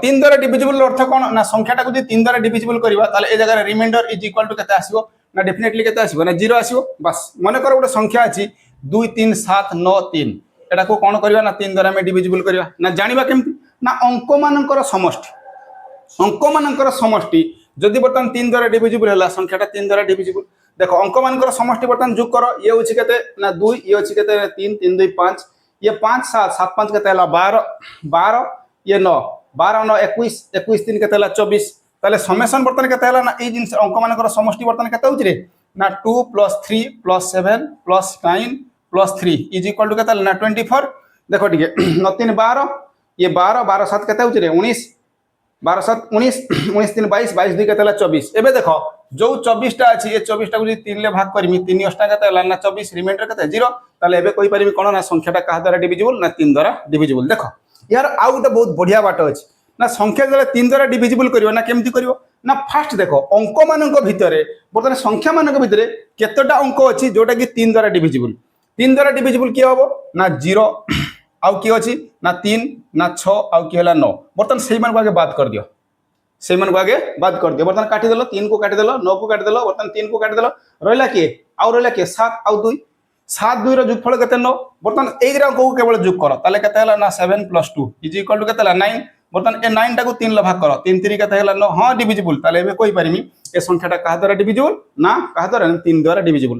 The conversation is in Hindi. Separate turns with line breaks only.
तीन द्वारा डिविजिबल अर्थ कौन ना संख्याटा को तीन द्वारा डिविजिबल करवा ताले ए जगह रिमाइंडर इज इक्वल टू केते आसीबो ना डेफिनेटली केते आसीबो ना 0 आसीबो बस मन कर गोटे संख्या अछि 2 3 7 9 3 एटा को कौन करवा ना तीन द्वारा में डिविजिबल करवा ना जानिबा केमती ना अंक मानकर समष्टि अंक मानकर समष्टि जदि बर्तमान तीन द्वारा डिविजिबल है संख्याटा तीन द्वारा डिविजिबल देखो अंक मानकर समष्टि बर्तमान जोग कर ये होछि केते ना 2 ये होछि केते 3 3 2 5 ये 5 7 7 5 केते हला 12 12 ये 9 12 9 21 21 3 केते हला 24 ताले समेशन बर्तमान केते हला ना ए जिंस अंक मानकर समष्टि बर्तमान केते होछि रे ना 2 + 3 + 7 + 9 + 3 इज इक्वल टू केते हला ना 24 देखो ठीक है 9 3 12 ये 12 12 7 केते होछि रे 19 12 7 19 19 3 22 22 2 केते हला 24 एबे देखो जो 24 टा अछि ए 24 टा को 3 ले भाग करमी 3 अष्टा केते हला ना 24 रिमाइंडर केते 0 ताले एबे कोइ परिमी कोन ना संख्याटा का द्वारा डिविजिबल ना 3 द्वारा डिविजिबल देखो यार आउ गोटे बहुत बढ़िया बाट अछि ना संख्या जले 3 द्वारा डिविजिबल करियो ना केमती करियो ना फास्ट देखो अंक मानक भितरे बर्तमान संख्या मानक भितरे केतोटा अंक अछि जोटा कि 3 द्वारा डिविजिबल 3 द्वारा डिविजिबल कि हबो ना 0 आउ कि अछि ना 3 ना 6 आउ कि हला 9 बर्तमान सेही मान को आगे बात कर दियो से मन को आगे बात कर दियो बर्तमान काटी देलो 3 को काटी देलो 9 को काटी देलो बर्तमान 3 को काटी देलो रहला के आउ रहला के 7 आउ 2 7 2 रो जोगफल केते 9 बर्तमान ए ग्राम को केवल जोग करो ताले केते हला ना 7 + 2 इज इक्वल टू केते हला 9 बर्तमान ए 9 टा को 3 ले भाग करो 3 3 केते हला 9 हां डिविजिबल ताले एबे कोइ परिमी ए संख्याटा का द्वारा डिविजिबल ना का द्वारा 3 द्वारा डिविजिबल।